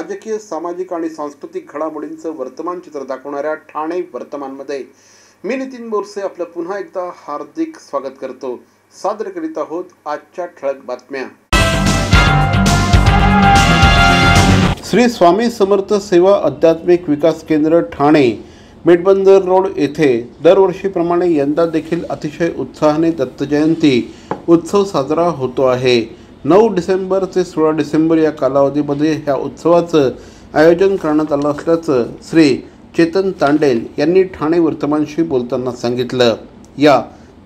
राजकीय, सामाजिक आणि सांस्कृतिक घडामोडींचं वर्तमान चित्र दाखवणाऱ्या ठाणे वर्तमानमध्ये मी नितीन बोरसे आपलं पुन्हा एकदा हार्दिक स्वागत करतो। सादर करीत आहोत आजच्या ठळक बातम्या। श्री स्वामी समर्थ सेवा आध्यात्मिक विकास केंद्र ठाणे मेटबंदर रोड येथे दरवर्षीप्रमाणे यंदा देखील अतिशय उत्साहाने दत्त जयंती उत्सव साजरा होतो आहे। 9 डिसेंबर ते 16 डिसेंबर या कालावधीमध्ये ह्या उत्सवाचं आयोजन करण्यात आलं असल्याचं श्री चेतन तांडेल यांनी ठाणे वर्तमानशी बोलताना सांगितलं। या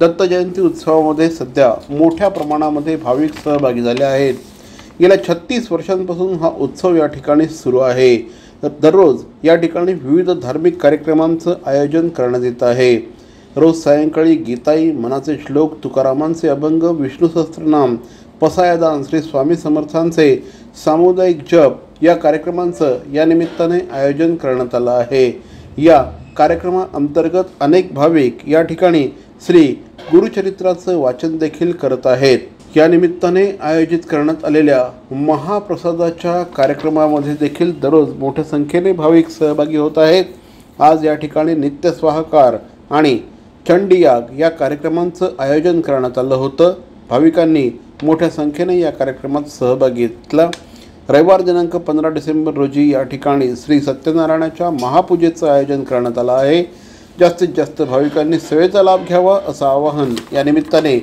दत्त जयंती उत्सवामध्ये सध्या मोठ्या प्रमाणामध्ये भाविक सहभागी झाले आहेत। गेल्या 36 वर्षांपासून हा उत्सव या ठिकाणी सुरू आहे। दररोज या ठिकाणी विविध धार्मिक कार्यक्रमांचं आयोजन करण्यात येत आहे। रोज सायंकाळी गीताई, मनाचे श्लोक, तुकारामांचे अभंग, विष्णू सहस्त्रनाम, पसायदान, श्री स्वामी समर्थांचे सामुदायिक जप या कार्यक्रमांचं या निमित्ताने आयोजन करण्यात आलं आहे। या कार्यक्रमाअंतर्गत अनेक भाविक या ठिकाणी श्री गुरुचरित्राचं वाचन देखील करत आहेत। या निमित्ताने आयोजित करण्यात आलेल्या महाप्रसादाच्या कार्यक्रमामध्ये देखील दररोज मोठ्या संख्येने भाविक सहभागी होत आहेत। आज या ठिकाणी नित्यस्वाहाकार आणि चंडीयाग या कार्यक्रमांचं आयोजन करण्यात आलं होतं। भाविकांनी मोठ्या संख्येने या कार्यक्रमात सहभाग घेतला। रविवार दिनांक 15 डिसेंबर रोजी या ठिकाणी श्री सत्यनारायणाच्या महापूजेचं आयोजन करण्यात आलं आहे। जास्तीत जास्त भाविकांनी सेवेचा लाभ घ्यावा असं आवाहन या निमित्ताने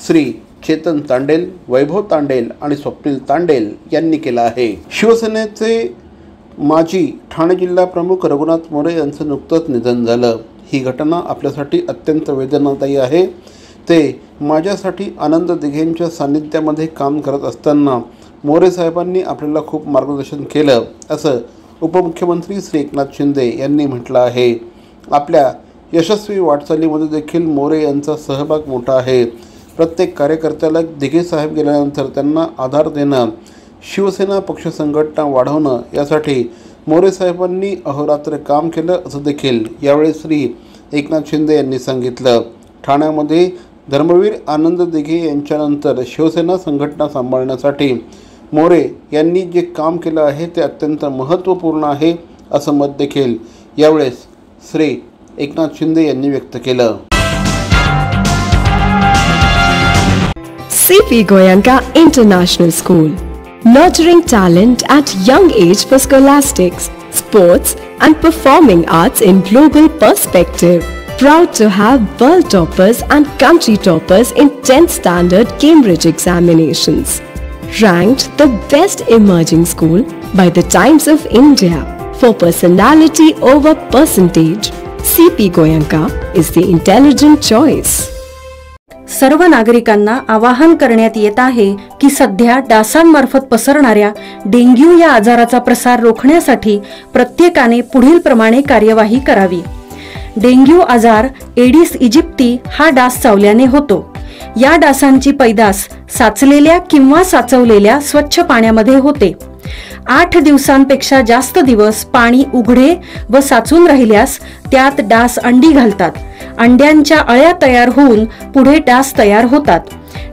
श्री चेतन तांडेल, वैभव तांडेल आणि स्वप्नील तांडेल यांनी केलं आहे। शिवसेनेचे माजी ठाणे जिल्हा प्रमुख रघुनाथ मोरे यांचं नुकतंच निधन झालं। ही घटना आपल्यासाठी अत्यंत वेदनादायी आहे। ते माझ्यासाठी आनंद दिघेंच्या सान्निध्यामध्ये काम करत असताना मोरे साहेबांनी आपल्याला खूप मार्गदर्शन केलं असं उपमुख्यमंत्री श्री एकनाथ शिंदे यांनी म्हटलं आहे। आपल्या यशस्वी वाटचालीमध्ये देखील मोरे यांचा सहभाग मोठा आहे। प्रत्येक कार्यकर्त्याला दिघे साहेब गेल्यानंतर त्यांना आधार देणं, शिवसेना पक्ष संघटना वाढवणं यासाठी मोरे साहेबांनी अहोरात्र काम केलं असं देखील यावेळी श्री एकनाथ शिंदे यांनी सांगितलं। ठाण्यामध्ये धर्मवीर आनंद दिघे यांच्यानंतर शिवसेना संघटना सांभाळण्यासाठी मोरे यांनी जे काम केलं आहे ते अत्यंत महत्त्वपूर्ण आहे असं मत देखील यावेळेस श्री एकनाथ शिंदे यांनी व्यक्त केलं। CP Goenka International School, nurturing talent at young age for scholastics, sports and performing arts in global perspective. Proud to have world toppers and country toppers in 10th standard Cambridge examinations. Ranked the best emerging school by the Times of India for personality over percentage. CP Goenka is the intelligent choice. सर्व नागरिकांना आवाहन करण्यात येत आहे की सध्या डासांमार्फत पसरणाऱ्या dengue या आजाराचा प्रसार रोखण्यासाठी प्रत्येकाने पुढील प्रमाणे कार्यवाही करावी। डेंग्यू आजार एडिस इजिप्ती हा डास चावल्याने होतो। या डासांची पैदास साचलेल्या किंवा साचवलेल्या स्वच्छ पाण्यामध्ये होते। 8 दिवसांपेक्षा जास्त दिवस पाणी उघडे व साचून राहिल्यास त्यात डास अंडी घालतात। अंड्यांच्या अळ्या तयार होऊन पुढे डास तयार होतात।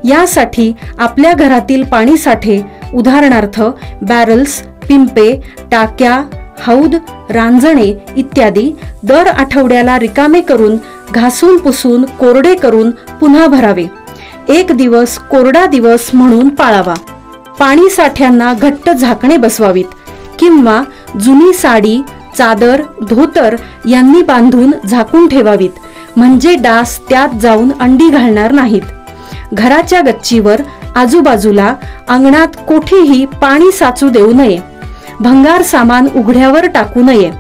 यासाठी आपल्या घरातील पाणी साठे उदाहरणार्थ बॅरल्स, पिंपे, टाक्या, हौद, रांजणे इत्यादी दर आठवड्याला रिकामे करून घासून पुसून कोरडे करून पुन्हा भरावे। 1 दिवस कोरडा दिवस म्हणून पाळावा। पाणी साठ्यांना घट्ट झाकणे बसवावीत किंवा जुनी साडी, चादर, धोतर यांनी बांधून झाकून ठेवावीत, म्हणजे डास त्यात जाऊन अंडी घालणार नाहीत। घराच्या गच्चीवर, आजूबाजूला, अंगणात कोठेही पाणी साचू देऊ नये। भंगार सामान उघड्यावर टाकू नये,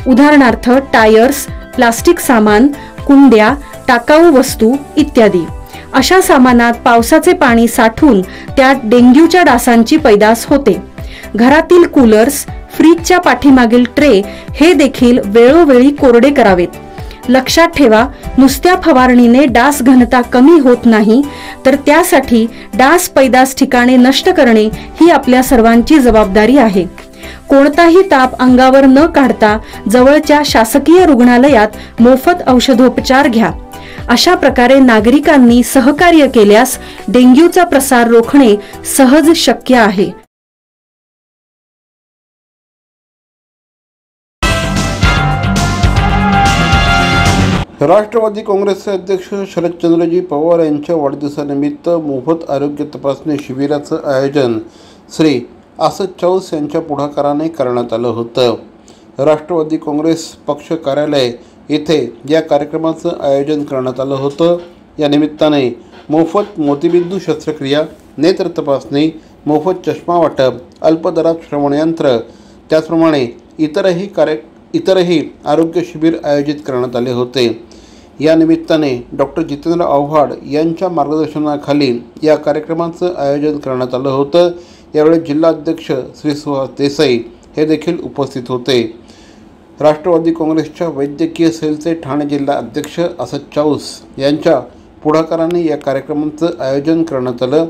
उदाहरणार्थ टायर्स, प्लास्टिक सामान, कुंड्या, टाकाऊ वस्तू इत्यादी। अशा सामानात पावसाचे पाणी साठून त्यात डेंग्यूच्या डासांची पैदास होते। घरातील कूलर्स, फ्रीजच्या पाठीमागील ट्रे हे देखील वेळोवेळी कोरडे करावेत। लक्षात ठेवा, नुसत्या फवारणीने डास घनता कमी होत नाही, तर त्यासाठी डास पैदास ठिकाणे नष्ट करणे ही आपल्या सर्वांची जबाबदारी आहे। कोणताही ताप अंगावर न काढता जवळच्या शासकीय रुग्णालयात मोफत औषधोपचार घ्या। अशा प्रकारे नागरिकांनी सहकार्य केल्यास डेंग्यूचा प्रसार रोखणे सहज शक्य आहे। राष्ट्रवादी काँग्रेसचे अध्यक्ष शरदचंद्रजी पवार यांच्या वाढदिवसानिमित्त मोफत आरोग्य तपासणी शिबिराचं आयोजन श्री असद चौस यांच्या पुढाकाराने करण्यात आलं होतं. राष्ट्रवादी काँग्रेस पक्ष कार्यालय येथे या कार्यक्रमाचं आयोजन करण्यात आलं होतं. या निमित्ताने मोफत मोतीबिंदू शस्त्रक्रिया, नेत्र तपासणी, मोफत चष्मा वाटप, अल्प दरात श्रवणयंत्र, त्याचप्रमाणे इतरही आरोग्य शिबिर आयोजित करण्यात आले होते. या निमित्ताने डॉक्टर जितेंद्र आव्हाड यांच्या मार्गदर्शनाखाली या कार्यक्रमाचं आयोजन करण्यात आलं होतं. यावेळी जिल्हाध्यक्ष श्री सुहास देसाई हे देखील उपस्थित होते. राष्ट्रवादी काँग्रेसच्या वैद्यकीय सेलचे ठाणे जिल्हा अध्यक्ष असद चौस यांच्या पुढाकाराने या कार्यक्रमाचं आयोजन करण्यात आलं.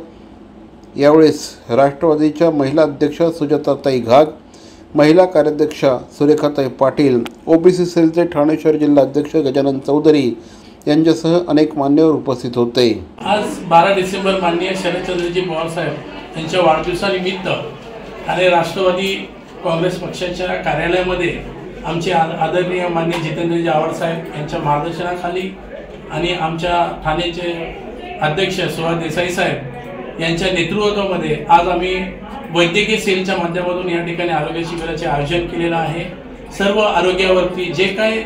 यावेळेस राष्ट्रवादीच्या महिला अध्यक्षा सुजाताताई घाग, महिला कार्याध्यक्षा सुरेखाताई पाटील, ओबीसी सेलचे ठाणे शहर जिल्हा अध्यक्ष गजानन चौधरी यांच्यासह अनेक मान्यवर उपस्थित होते. आज 12 डिसेंबर माननीय शरदचंद्रजी पवार साहेब यांच्या वाढदिवसानिमित्त ठाणे राष्ट्रवादी काँग्रेस पक्षाच्या कार्यालयामध्ये आमचे आदरणीय माननीय जितेंद्रजी आव्हाड साहेब यांच्या मार्गदर्शनाखाली आणि आमच्या ठाण्याचे अध्यक्ष सुहास देसाई साहेब यांच्या नेतृत्वामध्ये आज आम्ही वैद्यकीय सेलच्या माध्यमातून या ठिकाणी आरोग्य शिबिराचे आयोजन केलेलं आहे. सर्व आरोग्यावरती जे काय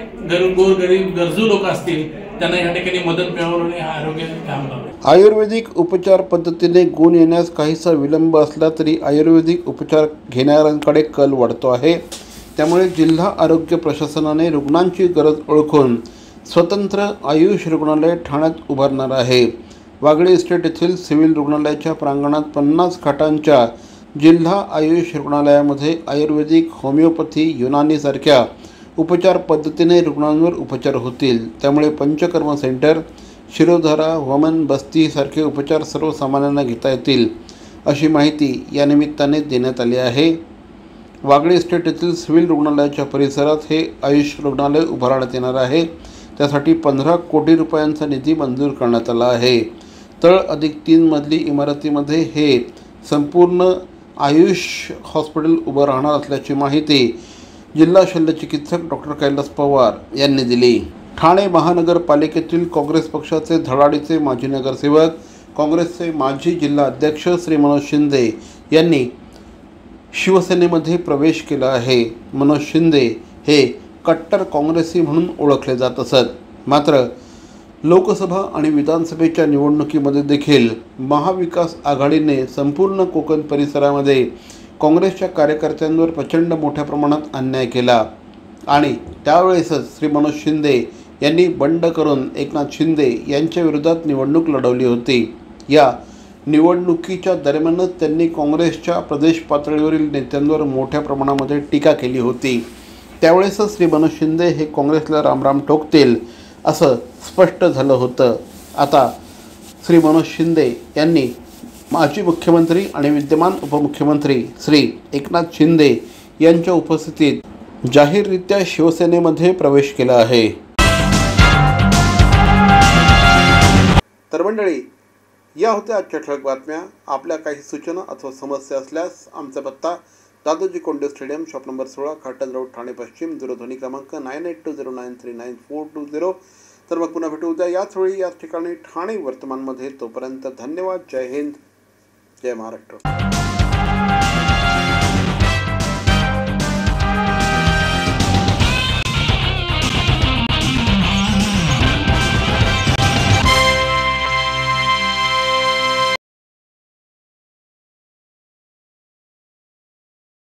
गोरगरीब गरजू लोक असतील त्यांना या ठिकाणी मदत मिळवणे हा आरोग्य कॅम्प आहे. आयुर्वेदिक उपचार पद्धतीने गुण येण्यास काहीसा विलंब असला तरी आयुर्वेदिक उपचार घेणाऱ्यांकडे कल वाढतो आहे. त्यामुळे जिल्हा आरोग्य प्रशासनाने रुग्णांची गरज ओळखून स्वतंत्र आयुष रुग्णालय ठाण्यात उभारणार आहे. वागळे इस्टेट येथील सिव्हिल रुग्णालयाच्या प्रांगणात 50 खाटांच्या जिल्हा आयुष रुग्णालयामध्ये आयुर्वेदिक, होमिओपॅथी, युनानीसारख्या उपचार पद्धतीने रुग्णांवर उपचार होतील. त्यामुळे पंचकर्म सेंटर, शिरोधारा, वमन, बस्ती सारखे उपचार सर्वसामान्यांना घेता येतील अशी माहिती या निमित्ताने देण्यात आली आहे. वागळे इस्टेट येथील सिव्हिल रुग्णालयाच्या परिसरात हे आयुष रुग्णालय उभारण्यात येणार आहे. त्यासाठी 15 कोटी रुपयांचा निधी मंजूर करण्यात आला आहे. तळ अधिक 3 मजली इमारतीमध्ये हे संपूर्ण आयुष हॉस्पिटल उभं राहणार असल्याची माहिती जिल्हा शल्यचिकित्सक डॉक्टर कैलास पवार यांनी दिली. ठाणे महानगरपालिकेतील काँग्रेस पक्षाचे धडाडीचे माजी नगरसेवक, काँग्रेसचे माजी जिल्हा अध्यक्ष श्री मनोज शिंदे यांनी शिवसेनेमध्ये प्रवेश केला आहे. मनोज शिंदे हे कट्टर काँग्रेसी म्हणून ओळखले जात असत. मात्र लोकसभा आणि विधानसभेच्या निवडणुकीमध्ये देखील महाविकास आघाडीने संपूर्ण कोकण परिसरामध्ये काँग्रेसच्या कार्यकर्त्यांवर प्रचंड मोठ्या प्रमाणात अन्याय केला आणि त्यावेळेसच श्री मनोज शिंदे यांनी बंड करून एकनाथ शिंदे यांच्या विरोधात निवडणूक लढवली होती. या निवडणुकीच्या दरम्यानच त्यांनी काँग्रेसच्या प्रदेश पातळीवरील नेत्यांवर मोठ्या प्रमाणामध्ये टीका केली होती. त्यावेळेसच श्री मनोज शिंदे हे काँग्रेसला रामराम ठोकतील असं स्पष्ट झालं होतं. आता श्री मनोज शिंदे यांनी माजी मुख्यमंत्री आणि विद्यमान उपमुख्यमंत्री श्री एकनाथ शिंदे यांच्या उपस्थितीत जाहीररित्या शिवसेनेमध्ये प्रवेश केला आहे. तर मंडळी, या होत्या आजच्या ठळक बातम्या. आपल्या काही सूचना अथवा समस्या असल्यास आमचा पत्ता Dadoji Konde stadium, shop number 16, Khatan road, Thane पश्चिम, दूरध्वनी क्रमांक 9820939420. तर मग पुन्हा भेटू उद्या याच वेळी याच ठिकाणी ठाणे वर्तमानमध्ये. तोपर्यंत धन्यवाद. जय हिंद, जय महाराष्ट्र.